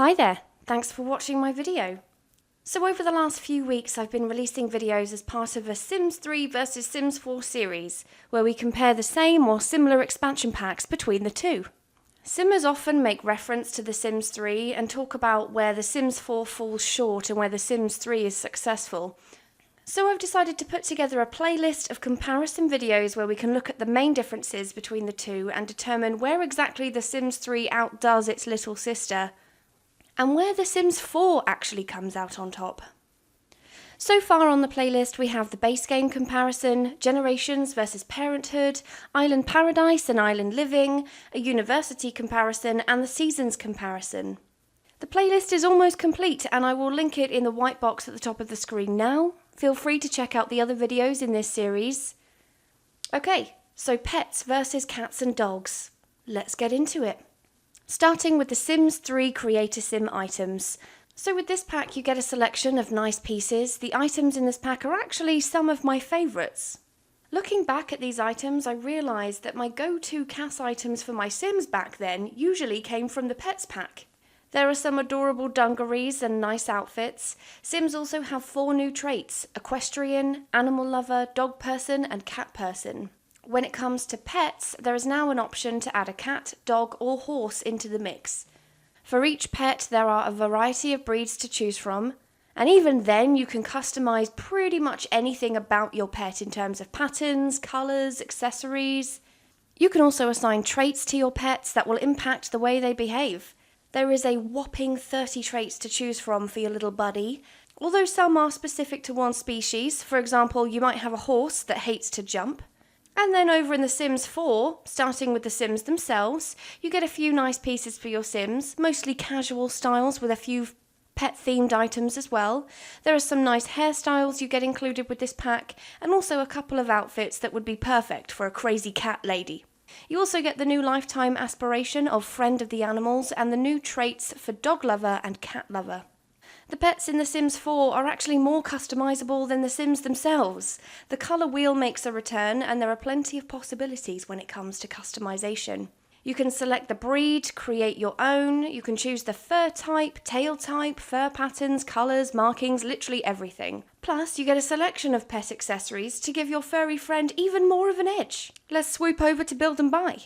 Hi there, thanks for watching my video. So over the last few weeks I've been releasing videos as part of a Sims 3 versus Sims 4 series, where we compare the same or similar expansion packs between the two. Simmers often make reference to The Sims 3 and talk about where The Sims 4 falls short and where The Sims 3 is successful. So I've decided to put together a playlist of comparison videos where we can look at the main differences between the two and determine where exactly The Sims 3 outdoes its little sister, and where The Sims 4 actually comes out on top. So far on the playlist we have the base game comparison, Generations versus Parenthood, Island Paradise and Island Living, a university comparison, and the seasons comparison. The playlist is almost complete and I will link it in the white box at the top of the screen now. Feel free to check out the other videos in this series. Okay, so pets versus cats and dogs. Let's get into it. Starting with the Sims 3 Creator Sim items. So with this pack you get a selection of nice pieces. The items in this pack are actually some of my favourites. Looking back at these items, I realised that my go-to CAS items for my Sims back then usually came from the Pets pack. There are some adorable dungarees and nice outfits. Sims also have 4 new traits: equestrian, animal lover, dog person and cat person. When it comes to pets, there is now an option to add a cat, dog or horse into the mix. For each pet there are a variety of breeds to choose from, and even then you can customise pretty much anything about your pet in terms of patterns, colours, accessories. You can also assign traits to your pets that will impact the way they behave. There is a whopping 30 traits to choose from for your little buddy, although some are specific to one species. For example, you might have a horse that hates to jump. And then over in The Sims 4, starting with the Sims themselves, you get a few nice pieces for your Sims, mostly casual styles with a few pet-themed items as well. There are some nice hairstyles you get included with this pack, and also a couple of outfits that would be perfect for a crazy cat lady. You also get the new lifetime aspiration of Friend of the Animals and the new traits for Dog Lover and Cat Lover. The pets in The Sims 4 are actually more customisable than The Sims themselves. The colour wheel makes a return and there are plenty of possibilities when it comes to customisation. You can select the breed, create your own, you can choose the fur type, tail type, fur patterns, colours, markings, literally everything. Plus, you get a selection of pet accessories to give your furry friend even more of an edge. Let's swoop over to build and buy.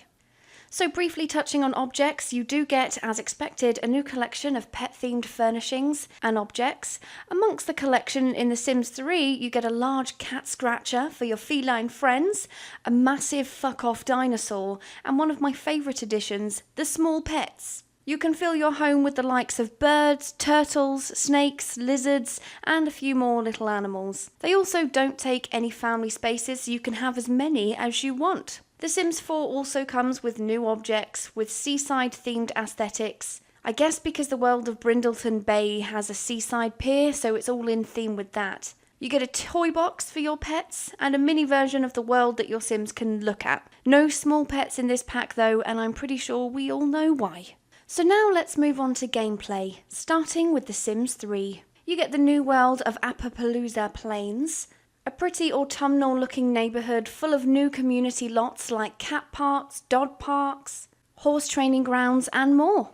So briefly touching on objects, you do get, as expected, a new collection of pet-themed furnishings and objects. Amongst the collection in The Sims 3, you get a large cat scratcher for your feline friends, a massive fuck-off dinosaur, and one of my favourite additions, the small pets. You can fill your home with the likes of birds, turtles, snakes, lizards, and a few more little animals. They also don't take any family spaces, so you can have as many as you want. The Sims 4 also comes with new objects with seaside-themed aesthetics. I guess because the world of Brindleton Bay has a seaside pier, so it's all in theme with that. You get a toy box for your pets and a mini version of the world that your Sims can look at. No small pets in this pack though, and I'm pretty sure we all know why. So now let's move on to gameplay, starting with The Sims 3. You get the new world of Apapalooza Plains, a pretty autumnal looking neighbourhood full of new community lots like cat parks, dog parks, horse training grounds and more.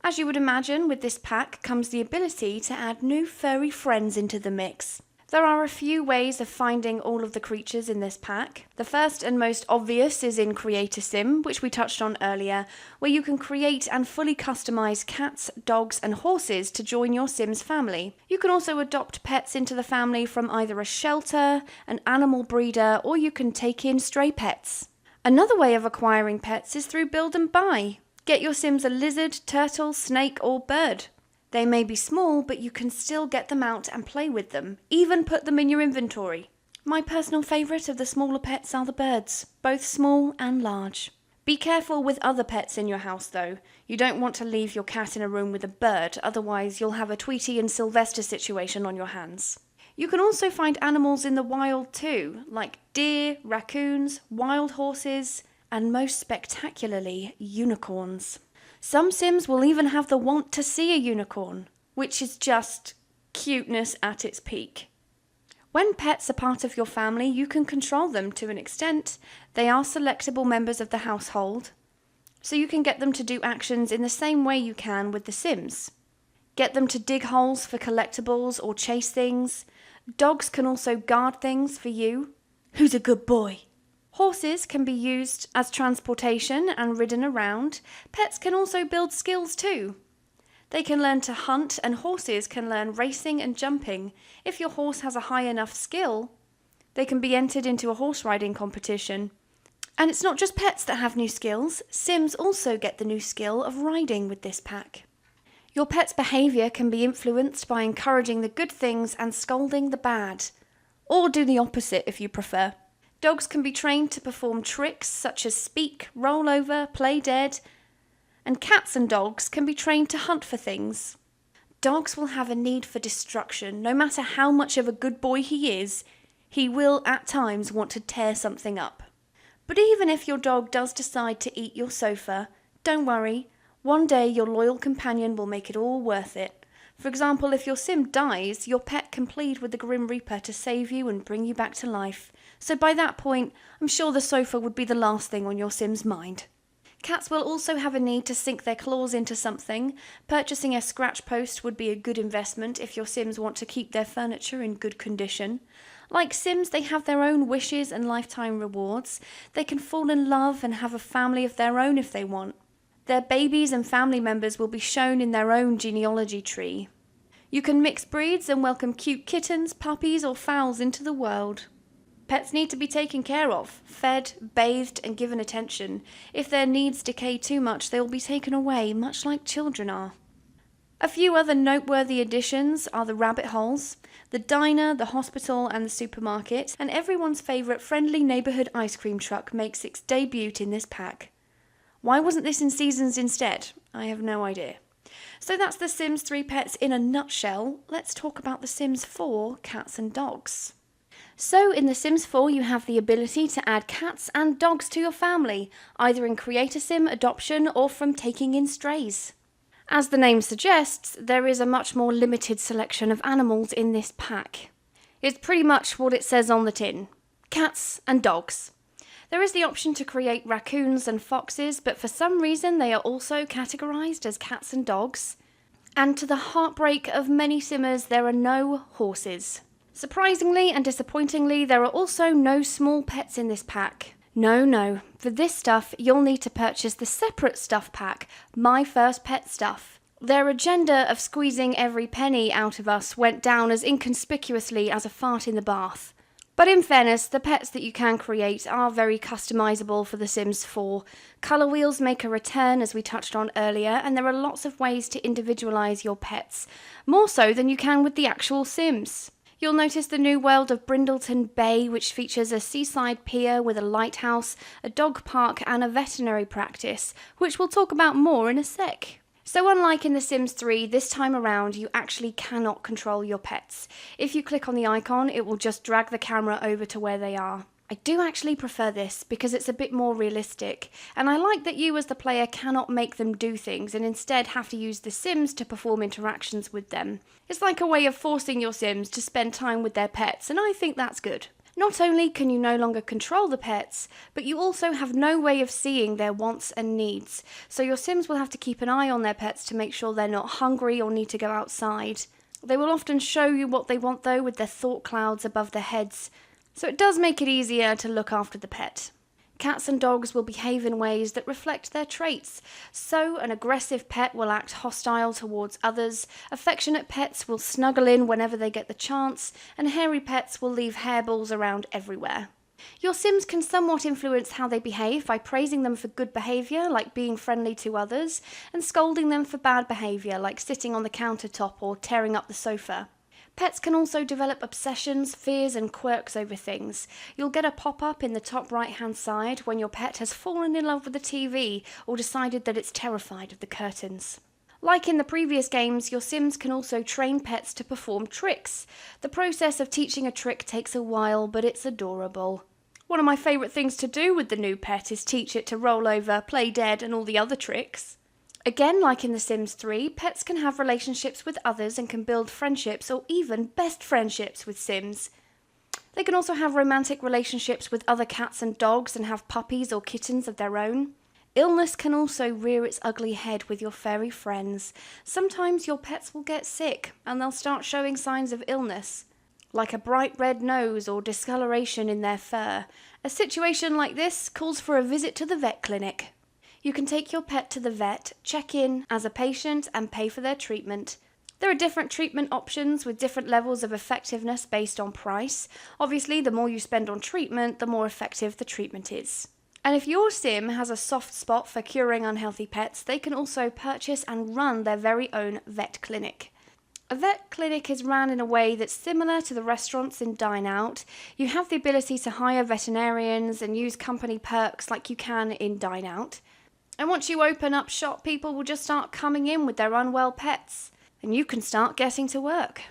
As you would imagine, with this pack comes the ability to add new furry friends into the mix. There are a few ways of finding all of the creatures in this pack. The first and most obvious is in Creator Sim, which we touched on earlier, where you can create and fully customise cats, dogs and horses to join your Sims family. You can also adopt pets into the family from either a shelter, an animal breeder, or you can take in stray pets. Another way of acquiring pets is through build and buy. Get your Sims a lizard, turtle, snake or bird. They may be small, but you can still get them out and play with them, even put them in your inventory. My personal favourite of the smaller pets are the birds, both small and large. Be careful with other pets in your house though. You don't want to leave your cat in a room with a bird, otherwise you'll have a Tweety and Sylvester situation on your hands. You can also find animals in the wild too, like deer, raccoons, wild horses, and most spectacularly, unicorns. Some Sims will even have the want to see a unicorn, which is just cuteness at its peak. When pets are part of your family, you can control them to an extent. They are selectable members of the household, so you can get them to do actions in the same way you can with The Sims. Get them to dig holes for collectibles or chase things. Dogs can also guard things for you. Who's a good boy? Horses can be used as transportation and ridden around. Pets can also build skills too. They can learn to hunt, and horses can learn racing and jumping. If your horse has a high enough skill, they can be entered into a horse riding competition. And it's not just pets that have new skills. Sims also get the new skill of riding with this pack. Your pet's behaviour can be influenced by encouraging the good things and scolding the bad. Or do the opposite if you prefer. Dogs can be trained to perform tricks such as speak, roll over, play dead. And cats and dogs can be trained to hunt for things. Dogs will have a need for destruction. No matter how much of a good boy he is, he will at times want to tear something up. But even if your dog does decide to eat your sofa, don't worry. One day your loyal companion will make it all worth it. For example, if your sim dies, your pet can plead with the Grim Reaper to save you and bring you back to life. So by that point, I'm sure the sofa would be the last thing on your sim's mind. Cats will also have a need to sink their claws into something. Purchasing a scratch post would be a good investment if your sims want to keep their furniture in good condition. Like Sims, they have their own wishes and lifetime rewards. They can fall in love and have a family of their own if they want. Their babies and family members will be shown in their own genealogy tree. You can mix breeds and welcome cute kittens, puppies, or fowls into the world. Pets need to be taken care of, fed, bathed, and given attention. If their needs decay too much, they will be taken away, much like children are. A few other noteworthy additions are the rabbit holes, the diner, the hospital, and the supermarket, and everyone's favourite friendly neighbourhood ice cream truck makes its debut in this pack. Why wasn't this in Seasons instead? I have no idea. So that's the Sims 3 pets in a nutshell. Let's talk about the Sims 4 cats and dogs. So in The Sims 4 you have the ability to add cats and dogs to your family, either in Create a Sim, adoption, or from taking in strays. As the name suggests, there is a much more limited selection of animals in this pack. It's pretty much what it says on the tin. Cats and dogs. There is the option to create raccoons and foxes, but for some reason they are also categorised as cats and dogs. And to the heartbreak of many simmers, there are no horses. Surprisingly and disappointingly, there are also no small pets in this pack. No, for this stuff you'll need to purchase the separate stuff pack, My First Pet Stuff. Their agenda of squeezing every penny out of us went down as inconspicuously as a fart in the bath. But in fairness, the pets that you can create are very customisable for The Sims 4. Colour wheels make a return, as we touched on earlier, and there are lots of ways to individualise your pets, more so than you can with the actual Sims. You'll notice the new world of Brindleton Bay, which features a seaside pier with a lighthouse, a dog park, and a veterinary practice, which we'll talk about more in a sec. So unlike in The Sims 3, this time around you actually cannot control your pets. If you click on the icon, it will just drag the camera over to where they are. I do actually prefer this because it's a bit more realistic, and I like that you as the player cannot make them do things and instead have to use the Sims to perform interactions with them. It's like a way of forcing your Sims to spend time with their pets, and I think that's good. Not only can you no longer control the pets, but you also have no way of seeing their wants and needs, so your Sims will have to keep an eye on their pets to make sure they're not hungry or need to go outside. They will often show you what they want though with their thought clouds above their heads, so it does make it easier to look after the pet. Cats and dogs will behave in ways that reflect their traits. So an aggressive pet will act hostile towards others, affectionate pets will snuggle in whenever they get the chance, and hairy pets will leave hairballs around everywhere. Your Sims can somewhat influence how they behave by praising them for good behaviour, like being friendly to others, and scolding them for bad behaviour, like sitting on the countertop or tearing up the sofa. Pets can also develop obsessions, fears and quirks over things. You'll get a pop-up in the top right-hand side when your pet has fallen in love with the TV or decided that it's terrified of the curtains. Like in the previous games, your Sims can also train pets to perform tricks. The process of teaching a trick takes a while, but it's adorable. One of my favourite things to do with the new pet is teach it to roll over, play dead and all the other tricks. Again, like in The Sims 3, pets can have relationships with others and can build friendships or even best friendships with Sims. They can also have romantic relationships with other cats and dogs and have puppies or kittens of their own. Illness can also rear its ugly head with your furry friends. Sometimes your pets will get sick and they'll start showing signs of illness, like a bright red nose or discoloration in their fur. A situation like this calls for a visit to the vet clinic. You can take your pet to the vet, check in as a patient, and pay for their treatment. There are different treatment options with different levels of effectiveness based on price. Obviously, the more you spend on treatment, the more effective the treatment is. And if your sim has a soft spot for curing unhealthy pets, they can also purchase and run their very own vet clinic. A vet clinic is run in a way that's similar to the restaurants in Dine Out. You have the ability to hire veterinarians and use company perks like you can in Dine Out. And once you open up shop, people will just start coming in with their unwell pets, and you can start getting to work.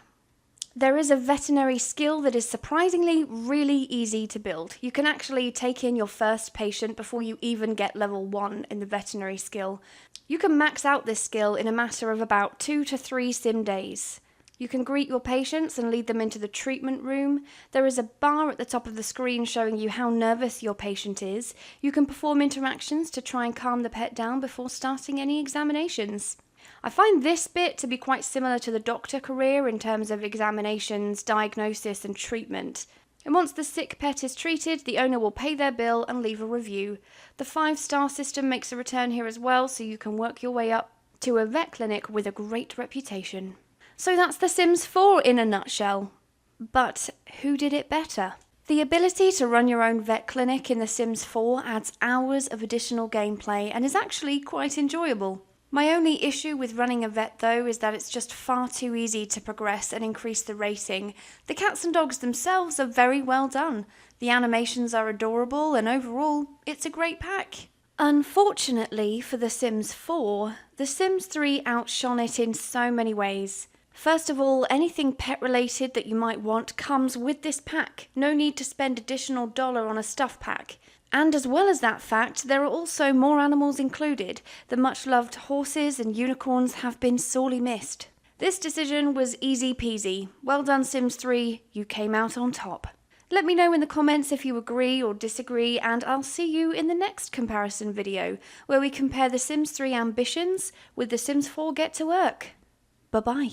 There is a veterinary skill that is surprisingly really easy to build. You can actually take in your first patient before you even get level 1 in the veterinary skill. You can max out this skill in a matter of about 2 to 3 sim days. You can greet your patients and lead them into the treatment room. There is a bar at the top of the screen showing you how nervous your patient is. You can perform interactions to try and calm the pet down before starting any examinations. I find this bit to be quite similar to the doctor career in terms of examinations, diagnosis and treatment. And once the sick pet is treated, the owner will pay their bill and leave a review. The 5-star system makes a return here as well, so you can work your way up to a vet clinic with a great reputation. So that's The Sims 4 in a nutshell. But who did it better? The ability to run your own vet clinic in The Sims 4 adds hours of additional gameplay and is actually quite enjoyable. My only issue with running a vet though is that it's just far too easy to progress and increase the rating. The cats and dogs themselves are very well done. The animations are adorable and overall, it's a great pack. Unfortunately for The Sims 4, The Sims 3 outshone it in so many ways. First of all, anything pet related that you might want comes with this pack. No need to spend additional $1 on a stuff pack. And as well as that fact, there are also more animals included. The much-loved horses and unicorns have been sorely missed. This decision was easy peasy. Well done, Sims 3, you came out on top. Let me know in the comments if you agree or disagree, and I'll see you in the next comparison video, where we compare The Sims 3 ambitions with The Sims 4 get to work. Bye-bye.